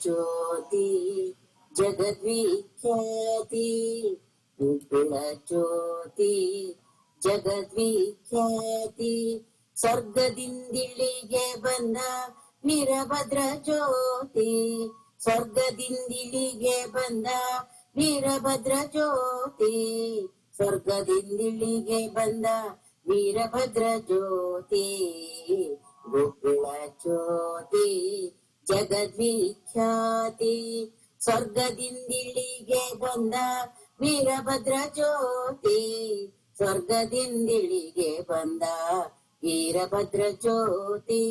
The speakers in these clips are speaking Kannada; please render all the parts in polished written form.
ಜ್ಯೋತಿ ಜಗದ್ವಿಖ್ಯಾತಿ ಗುಗ್ಗುಳ ಜ್ಯೋತಿ ಜಗದ್ವಿಖ್ಯಾತಿ ಸ್ವರ್ಗದಿಂದಿಳಿಗೆ ಬಂದ ವೀರಭದ್ರ ಜ್ಯೋತಿ ಸ್ವರ್ಗದಿಂದಿಳಿಗೆ ಬಂದ ವೀರಭದ್ರ ಜ್ಯೋತಿ ಸ್ವರ್ಗದಿಂದಿಳಿಗೆ ಬಂದ ವೀರಭದ್ರ ಜ್ಯೋತಿ ಗುಗ್ಗುಳ ಜ್ಯೋತಿ ಜಗದ್ವಿಖ್ಯಾತಿ ಸ್ವರ್ಗದಿಂದಿಳಿಗೆ ಬಂದ ವೀರಭದ್ರ ಜ್ಯೋತಿ ಸ್ವರ್ಗದಿಂದಿಳಿಗೆ ಬಂದ ವೀರಭದ್ರ ಜ್ಯೋತಿ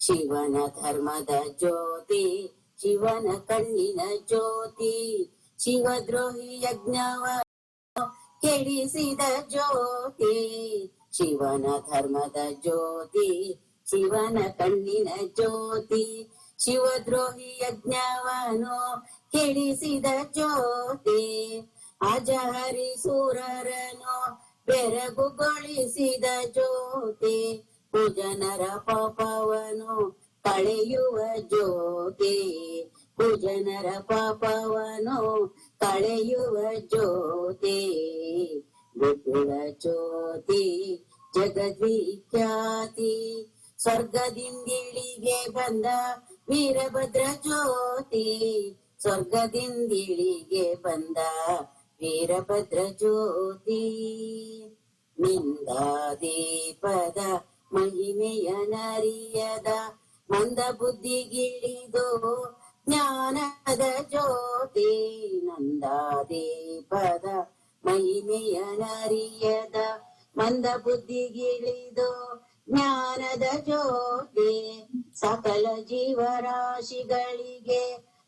ಶಿವನ ಧರ್ಮದ ಜ್ಯೋತಿ ಶಿವನ ಕಣ್ಣಿನ ಜ್ಯೋತಿ ಶಿವದ್ರೋಹಿ ಯಜ್ಞವ ಕೆಡಿಸಿದ ಜ್ಯೋತಿ ಶಿವನ ಧರ್ಮದ ಜ್ಯೋತಿ ಶಿವನ ಕಣ್ಣಿನ ಜ್ಯೋತಿ ಶಿವದ್ರೋಹಿ ಯಜ್ಞವನು ಕೆಡಿಸಿದ ಜ್ಯೋತಿ ಅಜಹರಿಸೂರರನು ಬೆರಗುಗೊಳಿಸಿದ ಜ್ಯೋತಿ ಕುಜನರ ಪಾಪವನು ಕಳೆಯುವ ಜ್ಯೋತಿ ಕುಜನರ ಪಾಪವನು ಕಳೆಯುವ ಜ್ಯೋತಿ ಗುಗ್ಗುಳ ಜ್ಯೋತಿ ಜಗದ್ವಿಖ್ಯಾತಿ ಸ್ವರ್ಗದಿಂದಿಳಿಗೆ ಬಂದ ವೀರಭದ್ರ ಜ್ಯೋತಿ ಸ್ವರ್ಗದಿಂದಿಳಿಗೆ ಬಂದ ವೀರಭದ್ರ ಜ್ಯೋತಿ ನಿಂದಾದೀಪದ ಮಹಿಮೆಯ ನರಿಯದ ಮಂದ ಬುದ್ಧಿಗಿಳಿದು ಜ್ಞಾನದ ಜ್ಯೋತಿ ನಂದಾದೀಪದ ಮಹಿಮೆಯ ನರಿಯದ ಮಂದ ಬುದ್ಧಿಗಿಳಿದು ಜ್ಞಾನದ ಜ್ಯೋತಿ ಸಕಲ ಜೀವರಾಶಿಗಳಿಗೆ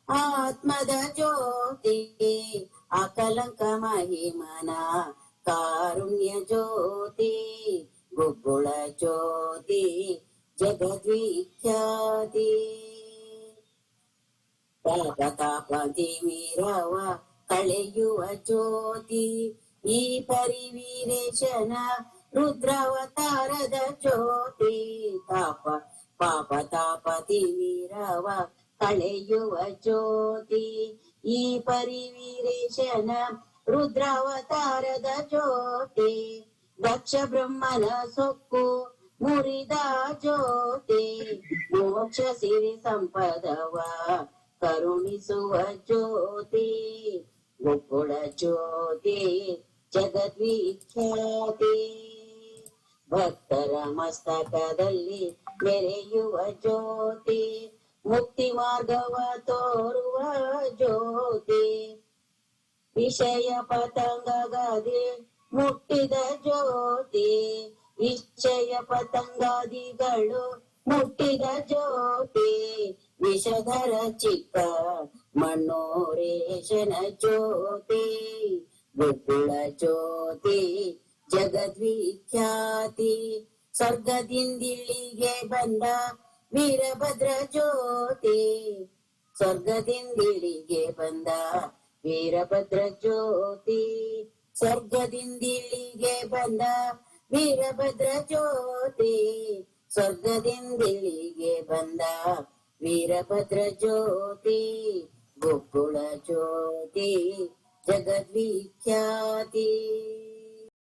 ಆತ್ಮದ ಜ್ಯೋತಿ ಅಕಲಂಕ ಮಹಿಮನ ಕಾರುಣ್ಯ ಜ್ಯೋತಿ ಗುಗ್ಗುಳ ಜ್ಯೋತಿ ಜಗದ್ವಿಖ್ಯಾತಿ ಪಾಪ ತಾಪ ತಿಮಿರವ ಕಳೆಯುವ ಜ್ಯೋತಿ ಈ ಪರಿವೀರೇಶನ ರುದ್ರಾವತಾರದ ಜ್ಯೋತಿ ಪಾಪ ತಾಪ ತಿಮಿರವ ಕಳೆಯುವ ಜ್ಯೋತಿ ಈ ಪರಿವೀರೇಶನ ರುದ್ರಾವತಾರದ ಜ್ಯೋತಿ ದಕ್ಷ ಬ್ರಹ್ಮನ ಸೊಕ್ಕು ಮುರಿದ ಜ್ಯೋತಿ ಮೋಕ್ಷ ಸಿರಿ ಸಂಪದವ ಕರುಣಿಸುವ ಜ್ಯೋತಿ ಗುಗ್ಗುಳ ಜ್ಯೋತಿ ಜಗದ್ವಿಖ್ಯಾತಿ ಭಕ್ತರ ಮಸ್ತಕದಲ್ಲಿ ಮೆರೆಯುವ ಜ್ಯೋತಿ ಮುಕ್ತಿ ಮಾರ್ಗವ ತೋರುವ ಜ್ಯೋತಿ ವಿಷಯ ಪತಂಗಗಾದಿ ಮುಟ್ಟಿದ ಜ್ಯೋತಿ ವಿಷಯ ಪತಂಗಾದಿಗಳು ಮುಟ್ಟಿದ ಜ್ಯೋತಿ ವಿಷಧರ ಚಿಕ್ಕ ಮಣ್ಣೋರೇಶನ ಜ್ಯೋತಿ ಗುಗ್ಗುಳ ಜ್ಯೋತಿ ಜಗದ್ವಿಖ್ಯಾತಿ ಸ್ವರ್ಗದಿಂದಿಳಿಗೆ ಬಂದ ವೀರಭದ್ರ ಜ್ಯೋತಿ ಸ್ವರ್ಗದಿಂದಿಳಿಗೆ ಬಂದ ವೀರಭದ್ರ ಜ್ಯೋತಿ ಸ್ವರ್ಗದಿಂದಿಳಿಗೆ ಬಂದ ವೀರಭದ್ರ ಜ್ಯೋತಿ ಸ್ವರ್ಗದಿಂದಿಳಿಗೆ ಬಂದ ವೀರಭದ್ರ ಜ್ಯೋತಿ ಗುಗ್ಗುಳ ಜ್ಯೋತಿ ಜಗದ್ವಿಖ್ಯಾತಿ